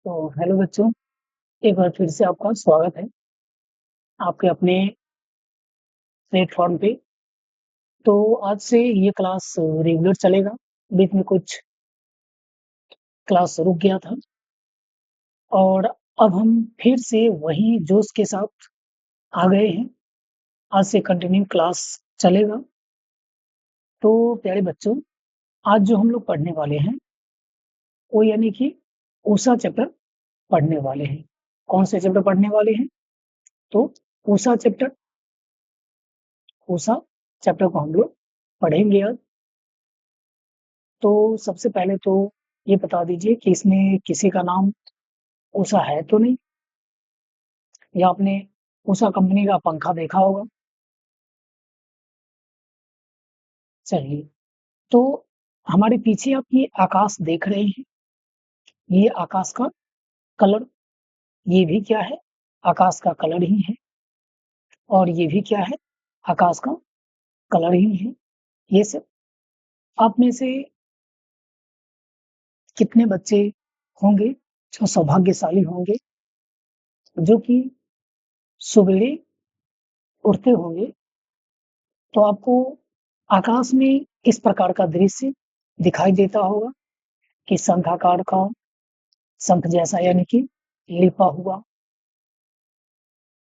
तो हेलो बच्चों, एक बार फिर से आपका स्वागत है आपके अपने प्लेटफॉर्म पे। तो आज से ये क्लास रेगुलर चलेगा। बीच में कुछ क्लास रुक गया था और अब हम फिर से वही जोश के साथ आ गए हैं। आज से कंटिन्यू क्लास चलेगा। तो प्यारे बच्चों, आज जो हम लोग पढ़ने वाले हैं वो यानी कि ऊषा चैप्टर पढ़ने वाले हैं। कौन से चैप्टर पढ़ने वाले हैं? तो ऊषा चैप्टर ऊषा चैप्टर को हम लोग पढ़ेंगे आज। तो सबसे पहले तो ये बता दीजिए कि इसमें किसी का नाम उषा है तो नहीं, या आपने उषा कंपनी का पंखा देखा होगा। चलिए, तो हमारे पीछे आप ये आकाश देख रहे हैं, ये आकाश का कलर, ये भी क्या है? आकाश का कलर ही है। और ये भी क्या है? आकाश का कलर ही है। ये सब आप में से कितने बच्चे होंगे जो सौभाग्यशाली होंगे, जो कि सवेरे उठते होंगे तो आपको आकाश में इस प्रकार का दृश्य दिखाई देता होगा कि शंखाकार का, शंख जैसा यानी कि लिपा हुआ,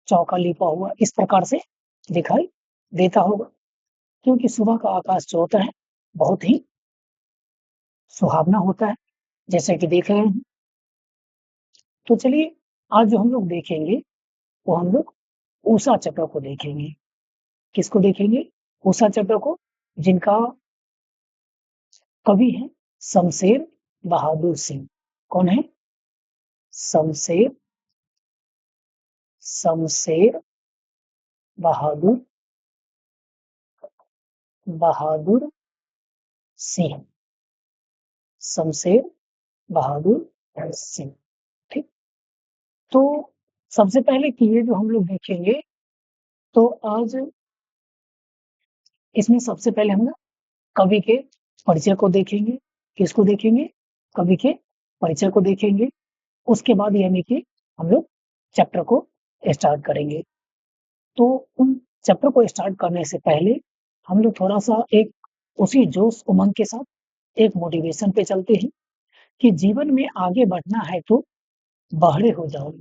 चौका लिपा हुआ इस प्रकार से दिखाई देता होगा। क्योंकि सुबह का आकाश जो होता है बहुत ही सुहावना होता है, जैसे कि देख रहे हैं। तो चलिए, आज जो हम लोग देखेंगे वो हम लोग ऊषा चक्र को देखेंगे। किसको देखेंगे? ऊषा चक्र को, जिनका कवि है शमशेर बहादुर सिंह। कौन है? शमशेर शमशेर बहादुर बहादुर सिंह। शमशेर बहादुर सिंह। ठीक। तो सबसे पहले कि ये जो हम लोग देखेंगे, तो आज इसमें सबसे पहले हम कवि के परिचय को देखेंगे। किसको देखेंगे? कवि के परिचय को देखेंगे। उसके बाद यानी कि हम लोग चैप्टर को स्टार्ट करेंगे। तो उन चैप्टर को स्टार्ट करने से पहले हम लोग थोड़ा सा एक उसी जोश उमंग के साथ एक मोटिवेशन पे चलते हैं कि जीवन में आगे बढ़ना है तो बहरे हो जाओ।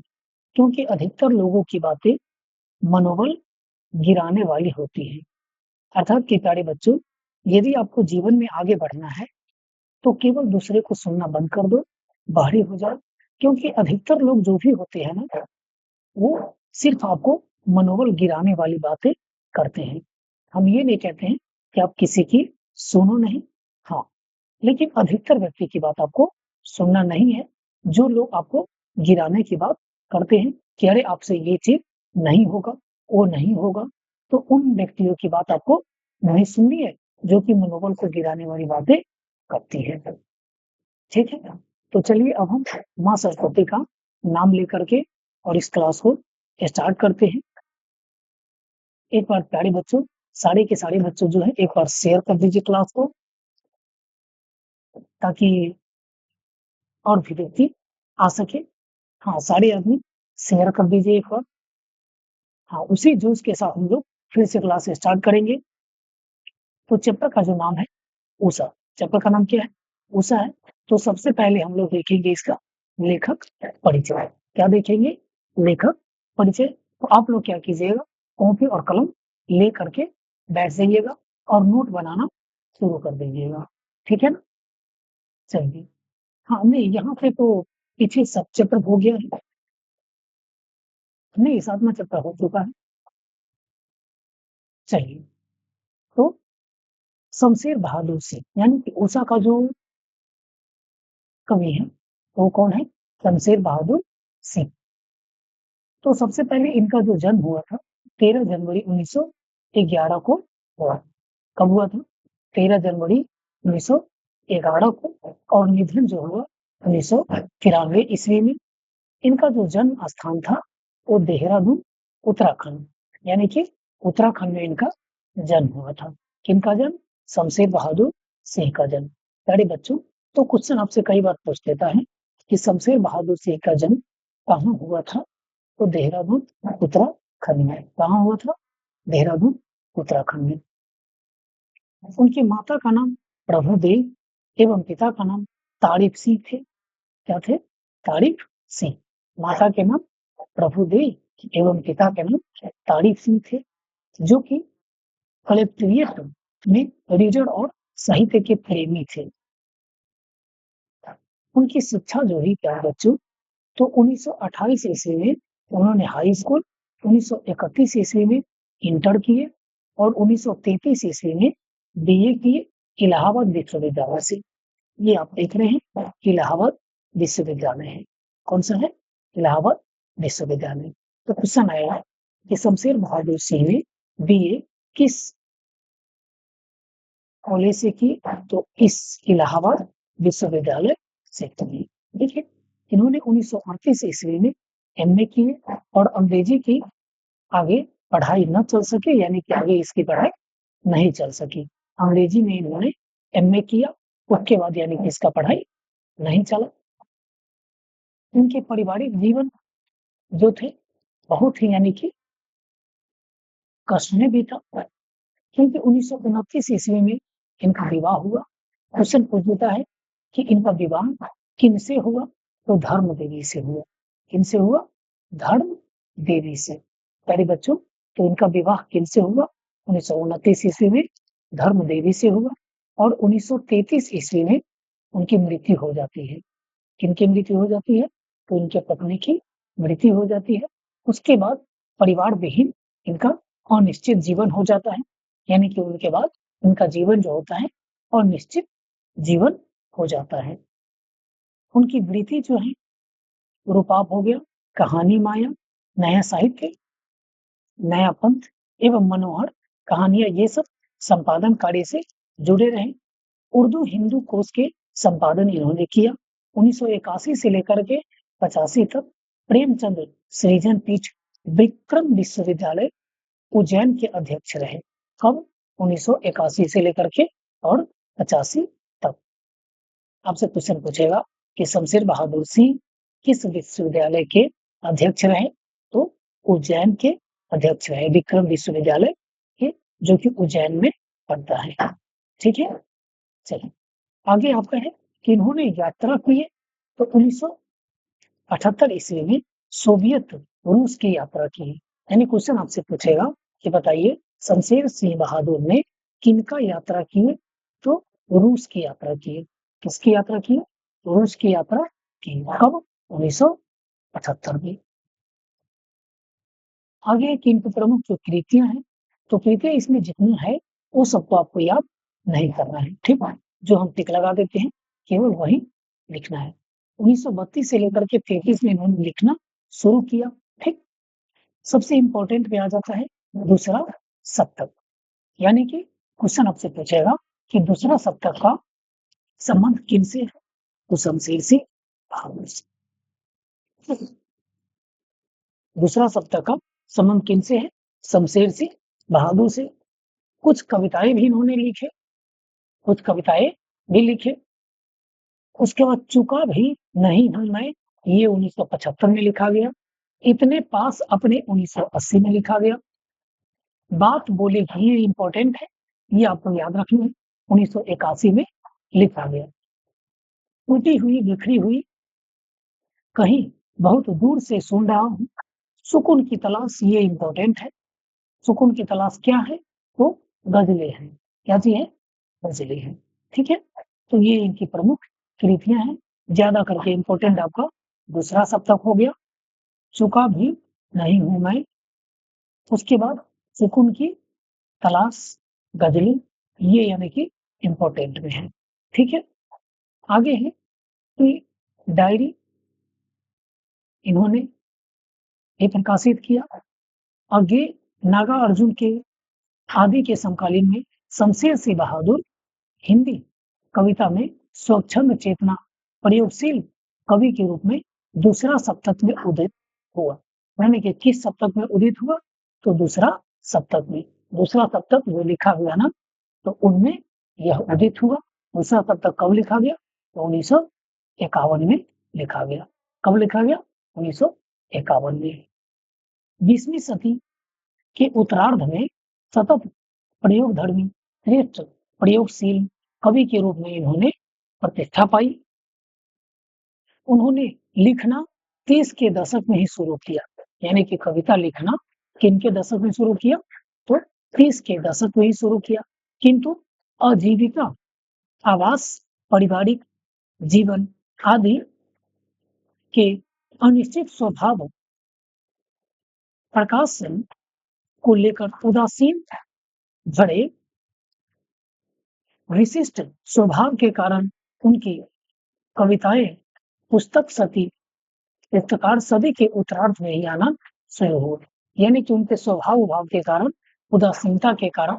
क्योंकि अधिकतर लोगों की बातें मनोबल गिराने वाली होती है। अर्थात कि प्यारे बच्चों, यदि आपको जीवन में आगे बढ़ना है तो केवल दूसरे को सुनना बंद कर दो, बाहरी हो जाओ। क्योंकि अधिकतर लोग जो भी होते हैं ना, वो सिर्फ आपको मनोबल गिराने वाली बातें करते हैं। हम ये नहीं कहते हैं कि आप किसी की सुनो नहीं, हाँ, लेकिन अधिकतर व्यक्ति की बात आपको सुनना नहीं है। जो लोग आपको गिराने की बात करते हैं कि अरे आपसे ये चीज नहीं होगा, वो नहीं होगा, तो उन व्यक्तियों की बात आपको नहीं सुननी है, जो कि मनोबल को गिराने वाली बातें करती है। ठीक है? तो चलिए, अब हम माँ सरस्वती का नाम लेकर के और इस क्लास को स्टार्ट करते हैं। एक बार प्यारे बच्चों, सारे के सारे बच्चों जो है एक बार शेयर कर दीजिए क्लास को, ताकि और भी व्यक्ति आ सके। हाँ, सारे आदमी शेयर कर दीजिए एक बार। हाँ, उसी जोश के साथ हम लोग फिर से क्लास स्टार्ट करेंगे। तो चैप्टर का जो नाम है ऊषा, चैप्टर का नाम क्या है? ऊषा है। तो सबसे पहले हम लोग देखेंगे इसका लेखक परिचय। क्या देखेंगे? लेखक परिचय। तो आप लोग क्या कीजिएगा, कॉपी और कलम ले करके बैठ जाइएगा और नोट बनाना शुरू कर दीजिएगा। ठीक है ना? चलिए। हाँ, नहीं, यहाँ पे तो पीछे सब चैप्टर हो गया है। नहीं, 7वां चैप्टर हो चुका है। चलिए, तो शमशेर बहादुर सिंह यानी कि ऊषा का जो कवि है वो कौन है? शमशेर बहादुर सिंह। तो सबसे पहले इनका जो जन्म हुआ था 13 जनवरी 1911 को हुआ। कब हुआ था? 13 जनवरी 1911 को। और निधन जो हुआ 1993 ईस्वी में। इनका जो जन्म स्थान था वो देहरादून, उत्तराखंड, यानी कि उत्तराखंड में इनका जन्म हुआ था। किनका जन्म? शमशेर बहादुर सिंह का जन्म। प्यारे बच्चों, तो क्वेश्चन आपसे कई बार पूछ लेता है कि शमशेर बहादुर सिंह का जन्म कहाँ हुआ था? तो देहरादून, उत्तराखंड में। कहाँ हुआ था? देहरादून, उत्तराखंड में। उनकी माता का नाम प्रभुदेव एवं पिता का नाम तारिक सिंह थे। क्या थे? तारिक सिंह। माता के नाम प्रभुदेव एवं पिता के नाम तारिक सिंह थे, जो कि कलेक्ट्रेट में रीजन और साहित्य के प्रेमी थे। उनकी शिक्षा जो हुई प्यारे बच्चों, तो 1928 ईस्वी में उन्होंने हाई स्कूल, 1931 ईस्वी में इंटर किए और 1933 ईस्वी में बीए किए इलाहाबाद विश्वविद्यालय से। ये आप देख रहे हैं इलाहाबाद विश्वविद्यालय है। कौन सा है? इलाहाबाद विश्वविद्यालय। तो क्वेश्चन आएगा कि शमशेर बहादुर सिंह ने बीए किस कॉलेज से की? तो इस इलाहाबाद विश्वविद्यालय से की। ठीक है। इन्होंने 1938 ईस्वी में एमए किए और अंग्रेजी की आगे पढ़ाई न चल सके, यानी कि आगे इसकी पढ़ाई नहीं चल सकी। अंग्रेजी में इन्होंने एमए किया, उसके बाद यानी कि इसका पढ़ाई नहीं चला। इनके पारिवारिक जीवन जो थे बहुत ही यानी कि कष्ट में बीता, क्योंकि 1929 ईस्वी में इनका विवाह हुआ। क्वेश्चन पूछता है कि इनका विवाह किनसे हुआ? तो धर्म देवी से हुआ। किनसे हुआ? धर्म देवी से। प्यारे बच्चों, तो इनका विवाह किनसे हुआ? 1929 ईस्वी में धर्म देवी से हुआ और 1933 ईस्वी में उनकी मृत्यु हो जाती है। किनकी मृत्यु हो जाती है? तो इनके पत्नी की मृत्यु हो जाती है। उसके बाद परिवार विहीन इनका अनिश्चित जीवन हो जाता है, यानी कि उनके बाद उनका जीवन जो होता है अनिश्चित जीवन हो जाता है। उनकी वृत्ति जो है रूपाप हो गया, कहानी माया, नया साहित्य, नया पंथ एवं मनोहर कहानियां, ये सब संपादन कार्य से जुड़े रहे। उर्दू हिंदू कोश के संपादन इन्होंने किया। 1981 से लेकर के 85 तक प्रेमचंद सृजन पीठ विक्रम विश्वविद्यालय उज्जैन के अध्यक्ष रहे। कब? 1981 से लेकर के और 85 तक। आपसे क्वेश्चन पूछेगा कि शमशेर बहादुर सिंह किस विश्वविद्यालय के अध्यक्ष रहे? तो उज्जैन के अध्यक्ष रहे, विक्रम विश्वविद्यालय के, जो कि उज्जैन में पड़ता है। ठीक है। चलिए आगे आपका है कि इन्होंने यात्रा की है। तो 1978 ईस्वी में सोवियत रूस की यात्रा की है। यानी क्वेश्चन आपसे पूछेगा कि बताइए शमशेर सिंह बहादुर ने किनका यात्रा की है? तो रूस की यात्रा की है। किसकी यात्रा की? रूस की यात्रा की। कब? 1978 में। आगे की इनकी प्रमुख जो कृतियां हैं, तो कृतियां इसमें जितनी है वो सबको आपको याद नहीं करना है। ठीक है। जो हम टिक लगा देते हैं केवल वही लिखना है। 1932 से लेकर के 33 में इन्होंने लिखना शुरू किया। ठीक। सबसे इंपॉर्टेंट में आ जाता है दूसरा सप्तक, यानी कि क्वेश्चन आपसे पूछेगा कि दूसरा सप्तक का संबंध किनसे है? तो शमशेर सिंह बहादुर से। दूसरा सप्तक का संबंध किनसे है? शमशेर सिंह बहादुर से। कुछ कविताएं भी इन्होंने लिखे, कुछ कविताएं भी लिखे। उसके बाद चुका भी नहीं हूं मैं, ये 1975 में लिखा गया। इतने पास अपने 1980 में लिखा गया। बात बोले ये इंपॉर्टेंट है, ये आपको याद रखना है। 1981 में लिखा गया। टूटी हुई बिखरी हुई कहीं बहुत दूर से सुन रहा हूं, सुकून की तलाश, ये इंपॉर्टेंट है। सुकून की तलाश क्या है? तो गजलें हैं। क्या चीज है? गजलें हैं। ठीक है। तो ये इनकी प्रमुख कृतियां हैं। ज्यादा करके इंपॉर्टेंट आपका दूसरा सप्तक हो गया, चुका भी नहीं हूं मैं। उसके बाद सुकून की तलाश, गजलें, ये यानी कि इंपॉर्टेंट में है। ठीक है। आगे है कि डायरी इन्होंने ये प्रकाशित किया। आगे नागा अर्जुन के आदि के समकालीन में शमशेर सिंह बहादुर हिंदी कविता में स्वच्छंद चेतना प्रयोगशील कवि के रूप में दूसरा सप्तक में उदित हुआ। यानी कि किस सप्तक में उदित हुआ? तो दूसरा सप्तक में। दूसरा सप्तक जो लिखा हुआ ना, तो उनमें यह उदित हुआ। दूसरा सप्तक कब लिखा गया? तो 1951 में लिखा गया। कब लिखा गया? 1951 में। 20वीं सदी के उत्तरार्ध में सतत प्रयोगधर्मी, श्रेष्ठ प्रयोगशील कवि के रूप में इन्होंने प्रतिष्ठा पाई। उन्होंने लिखना 30 के दशक में ही शुरू किया, यानी कि कविता लिखना किनके दशक में शुरू किया? तो 30 के दशक में ही शुरू किया। किंतु आजीविका, आवास, पारिवारिक जीवन आदि के अनिश्चित स्वभाव प्रकाशन को लेकर उदासीन भरे विशिष्ट स्वभाव के कारण उनकी कविताएं पुस्तक सदी के उत्तरार्ध में ही आना शुरू हुए। यानी कि उनके स्वभाव भाव के कारण, उदासीनता के कारण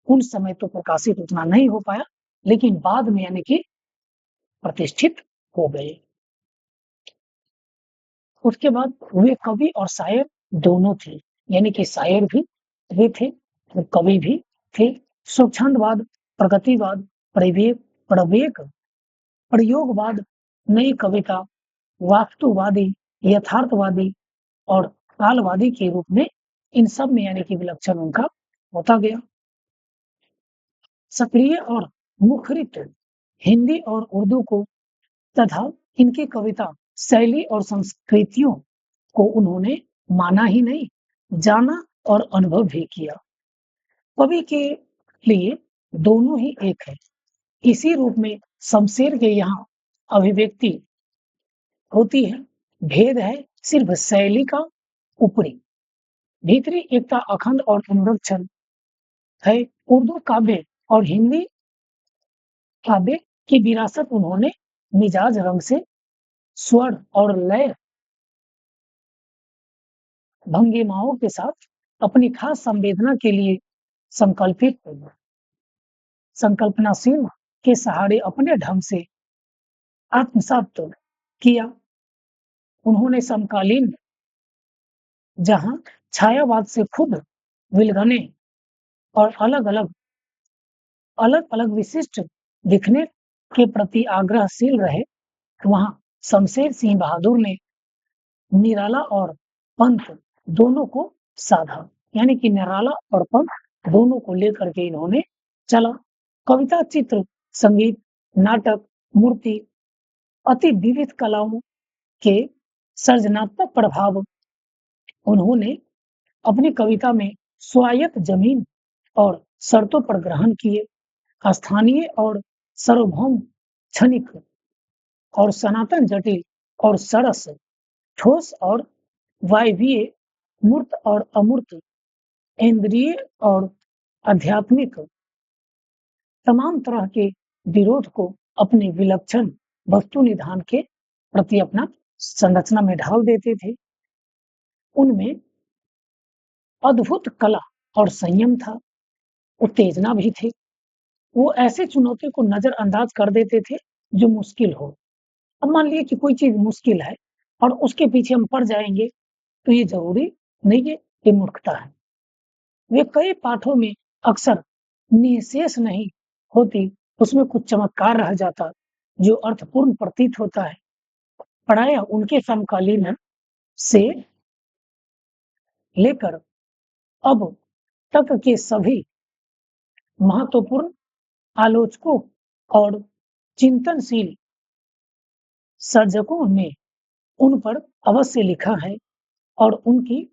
उन समय तो प्रकाशित उतना नहीं हो पाया, लेकिन बाद में यानी कि प्रतिष्ठित हो गए। उसके बाद वे कवि और शायर दोनों थे, यानी कि शायर भी वे थे और कवि भी थे। स्वच्छंदवाद, प्रगतिवाद, प्रयोगवाद, नई कविता, वास्तुवादी, यथार्थवादी और कालवादी के रूप में इन सब में यानी कि विलक्षण उनका होता गया। सक्रिय और मुखरित हिंदी और उर्दू को तथा इनकी कविता शैली और संस्कृतियों को उन्होंने माना ही नहीं, जाना और अनुभव भी किया। कवि के लिए दोनों ही एक है। इसी रूप में शमशेर के यहाँ अभिव्यक्ति होती है। भेद है सिर्फ शैली का, ऊपरी भीतरी एकता अखंड और संरक्षण है। उर्दू काव्य और हिंदी काव्य की विरासत उन्होंने मिजाज, रंग से, स्वर और लय भंगिमाओं के साथ अपनी खास संवेदना के लिए संकल्पनाशील के सहारे अपने ढंग से आत्मसात किया। उन्होंने समकालीन जहां छायावाद से खुद विलगने और अलग अलग विशिष्ट दिखने के प्रति आग्रहशील रहे, वहां शमशेर सिंह बहादुर ने निराला और पंथ दोनों को साधा, यानी कि निराला और पंथ दोनों को लेकर के इन्होंने चला। कविता, चित्र, संगीत, नाटक, मूर्ति, अति विविध कलाओं के सृजनात्मक प्रभाव उन्होंने अपनी कविता में स्वायत्त जमीन और शर्तों पर ग्रहण किए। स्थानीय और सार्वभौम, क्षणिक और सनातन, जटिल और सरस, ठोस और वायवीय, मूर्त और अमूर्त, इंद्रिय और आध्यात्मिक, तमाम तरह के विरोध को अपने विलक्षण वस्तु निधान के प्रति अपना संरचना में ढाल देते थे। उनमें अद्भुत कला और संयम था, उत्तेजना भी थी। वो ऐसे चुनौती को नजरअंदाज कर देते थे जो मुश्किल हो। अब मान लीजिए कि कोई चीज मुश्किल है और उसके पीछे हम पड़ जाएंगे, तो ये जरूरी नहीं है, ये मूर्खता है। वे कई पाठों में अक्सर निःशेष नहीं होती, उसमें कुछ चमत्कार रह जाता जो अर्थपूर्ण प्रतीत होता है। प्रायः उनके समकालीन से लेकर अब तक के सभी महत्वपूर्ण आलोचकों और चिंतनशील सर्जकों ने उन पर अवश्य लिखा है और उनकी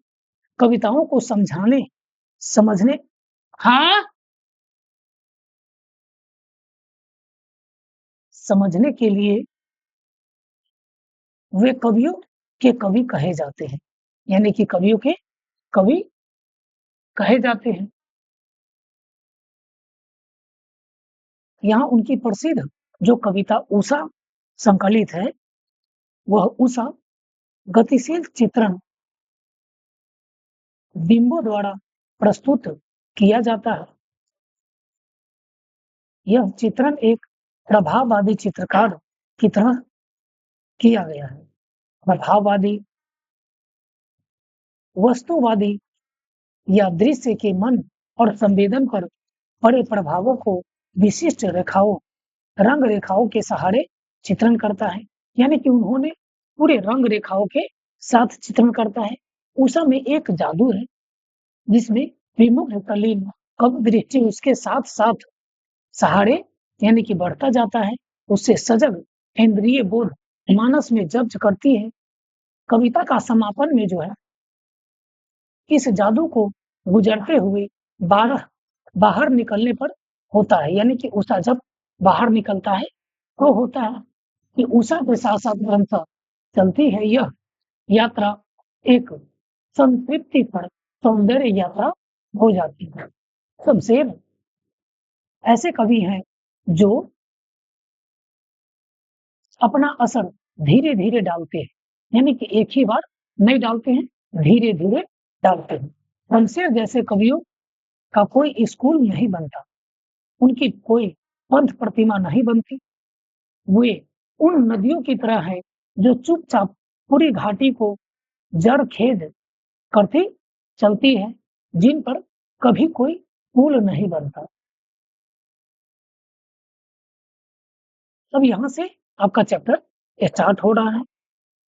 कविताओं को समझने हाँ समझने के लिए वे कवियों के कवि कहे जाते हैं, यानी कि कवियों के कवि कहे जाते हैं। यहाँ उनकी प्रसिद्ध जो कविता उषा संकलित है, वह उषा गतिशील चित्रण बिंबों द्वारा प्रस्तुत किया जाता है। यह चित्रण एक प्रभाववादी चित्रकार की तरह किया गया है। प्रभाववादी, वस्तुवादी या दृश्य के मन और संवेदन पर पड़े प्रभावों को विशिष्ट रेखाओं, रंग रेखाओं के सहारे चित्रण करता है। यानी कि उन्होंने पूरे रंग रेखाओं के साथ चित्रण करता है। उषा में एक जादू है जिसमें विमुख तल्लीन कब दृष्टि उसके साथ साथ सहारे यानी कि बढ़ता जाता है, उससे सजग इंद्रिय बोध मानस में जब्त करती है। कविता का समापन में जो है इस जादू को गुजरते हुए बारह बाहर निकलने पर होता है, यानी कि उषा जब बाहर निकलता है तो होता है कि उषा के साथ साथ क्रमशः चलती है यह यात्रा एक संतृप्ति पर सौंदर्य यात्रा हो जाती है। शमशेर ऐसे कवि हैं जो अपना असर धीरे धीरे डालते हैं, यानी कि एक ही बार नहीं डालते हैं, धीरे धीरे डालते हैं। शमशेर जैसे कवियों का कोई स्कूल नहीं बनता, उनकी कोई पंथ प्रतिमा नहीं बनती। वे उन नदियों की तरह है जो चुपचाप पूरी घाटी को जड़ खेद करती चलती है, जिन पर कभी कोई पुल नहीं बनता। अब यहाँ से आपका चैप्टर स्टार्ट हो रहा है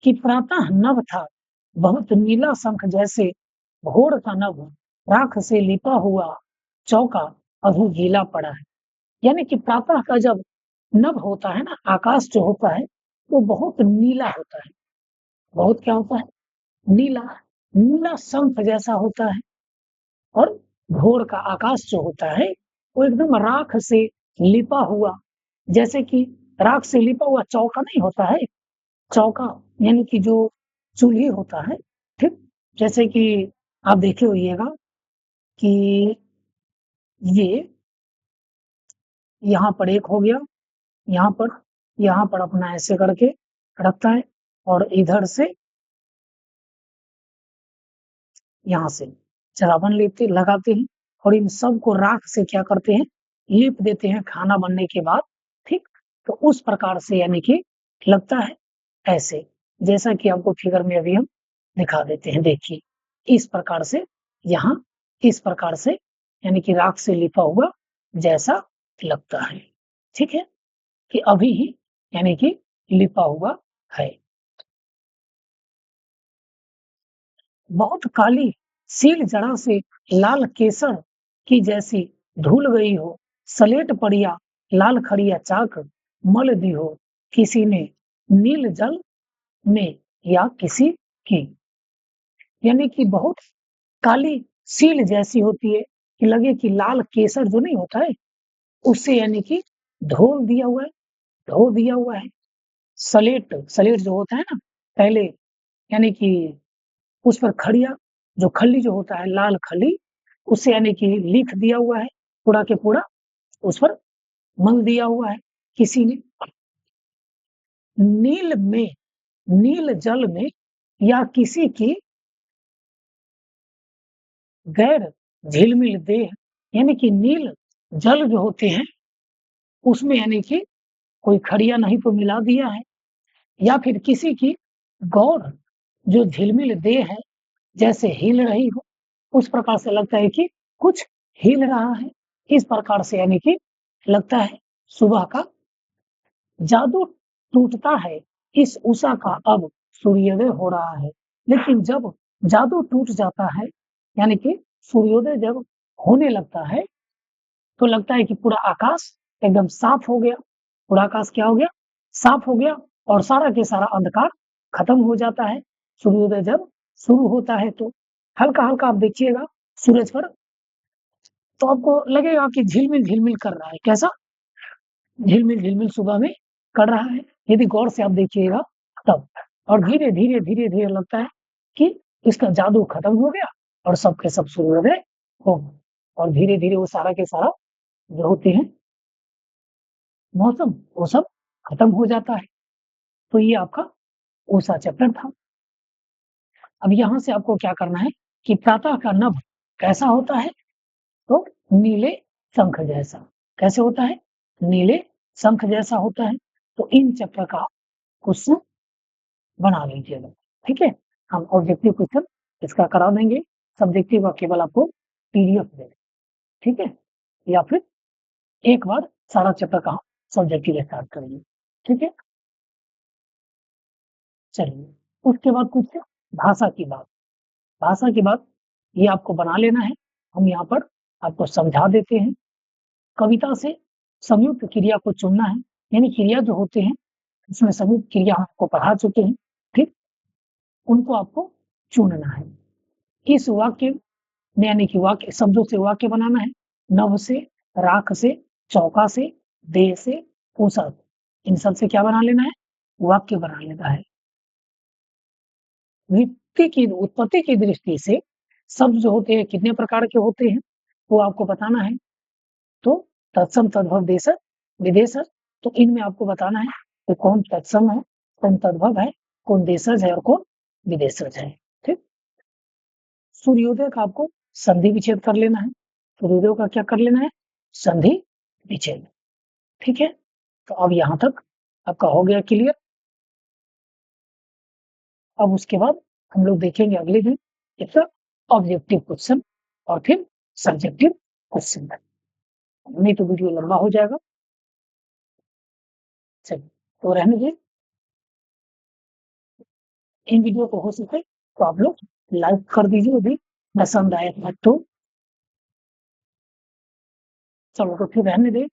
कि प्रातः नभ था बहुत नीला शंख जैसे भोर का नभ राख से लिपा हुआ चौका अभी गीला पड़ा है। यानी कि प्रातः का जब नभ होता है ना, आकाश जो होता है वो बहुत नीला होता है। बहुत क्या होता है? नीला। नीला शंख जैसा होता है। और भोर का आकाश जो होता है वो एकदम राख से लिपा हुआ, जैसे कि राख से लिपा हुआ चौका नहीं होता है, चौका यानी कि जो चूल्ही होता है, ठीक? जैसे कि आप देखे होइएगा कि ये यहाँ पर एक हो गया, यहाँ पर अपना ऐसे करके रखता है और इधर से यहाँ से जलावन लेते लगाते हैं और इन सब को राख से क्या करते हैं, लीप देते हैं खाना बनने के बाद, ठीक? तो उस प्रकार से यानी कि लगता है ऐसे, जैसा कि आपको फिगर में अभी हम दिखा देते हैं। देखिए इस प्रकार से, यहाँ इस प्रकार से यानी कि राख से लिपा हुआ जैसा लगता है, ठीक है? कि अभी ही यानी कि लिपा हुआ है। बहुत काली सील जड़ा से लाल केसर की जैसी धुल गई हो, सलेट पड़िया लाल खड़िया चाक मल दी हो किसी ने नील जल में या किसी की। यानी कि बहुत काली सील जैसी होती है कि लगे कि लाल केसर जो नहीं होता है उससे यानी कि धो दिया हुआ है, धो दिया हुआ है। सलेट सलेट जो होता है ना पहले, यानी कि उस पर खड़िया जो खली जो होता है लाल खली, उससे यानी कि लिख दिया हुआ है, पूरा के पूरा उस पर मल दिया हुआ है किसी ने। नील में, नील जल में या किसी की गैर झिलमिल देह, यानी कि नील जल जो होते हैं उसमें यानी कि कोई खड़िया नहीं तो मिला दिया है, या फिर किसी की गौर जो झिलमिल देह है जैसे हिल रही हो, उस प्रकार से लगता है कि कुछ हिल रहा है। इस प्रकार से यानी कि लगता है सुबह का जादू टूटता है, इस उषा का अब सूर्योदय हो रहा है। लेकिन जब जादू टूट जाता है, यानी कि सूर्योदय जब होने लगता है, तो लगता है कि पूरा आकाश एकदम साफ हो गया। पूरा आकाश क्या हो गया? साफ हो गया और सारा के सारा अंधकार खत्म हो जाता है। सूर्योदय जब शुरू होता है तो हल्का-हल्का आप देखिएगा सूरज पर, तो आपको लगेगा कि झिलमिल-झिलमिल कर रहा है। कैसा? झिलमिल-झिलमिल सुबह में कर रहा है। यदि गौर से आप देखिएगा तब। और धीरे-धीरे, धीरे-धीरे लगता है कि इसका जादू खत्म हो गया और सब के सब सूर्योदय हो गया। और धीरे-धीरे वो सारा के सारा जो होते हैं मौसम, वो सब खत्म हो जाता है। तो ये आपका उषा चैप्टर था। अब यहाँ से आपको क्या करना है कि प्रातः का नभ कैसा होता है? तो नीले शंख जैसा। कैसे होता है? नीले शंख जैसा होता है। तो इन चैप्टर का क्वेश्चन बना लीजिएगा, ठीक है? हम ऑब्जेक्टिव क्वेश्चन इसका करा देंगे, सब्जेक्टिव का केवल आपको पीडीएफ दे देंगे, ठीक है? या फिर एक बार सारा चैप्टर का सब्जेक्टिव स्टार्ट करेंगे, ठीक है? चलिए, उसके बाद कुछ भाषा की बात। भाषा की बात ये आपको बना लेना है, हम यहाँ पर आपको समझा देते हैं। कविता से संयुक्त क्रिया को चुनना है, यानी क्रिया जो होते हैं उसमें संयुक्त क्रिया हम आपको पढ़ा चुके हैं, ठीक? उनको आपको चुनना है। इस वाक्य में यानी कि वाक्य शब्दों से वाक्य बनाना है। नभ से, राख से, चौका से, देह से, ऊषा, इन सब से क्या बना लेना है? वाक्य बना लेना है। उत्पत्ति की दृष्टि से शब्द जो होते हैं कितने प्रकार के होते हैं वो आपको बताना है। तो तत्सम, तद्भव, देशज, विदेशज, तो इनमें आपको बताना है कि कौन तत्सम है, कौन तद्भव है, कौन देशज है और कौन विदेशज है, ठीक? सूर्योदय का आपको संधि विच्छेद कर लेना है। सूर्योदय का क्या कर लेना है? संधि विच्छेद, ठीक है? तो अब यहाँ तक आपका हो गया क्लियर। अब उसके बाद हम लोग देखेंगे अगले दिन एक ऑब्जेक्टिव क्वेश्चन और फिर सब्जेक्टिव क्वेश्चन, नहीं तो वीडियो लंबा हो जाएगा। चलिए, तो रहने दें। इन वीडियो को हो सके तो आप लोग लाइक कर दीजिए यदि पसंद आए तो। चलो, तो फिर रहने दें।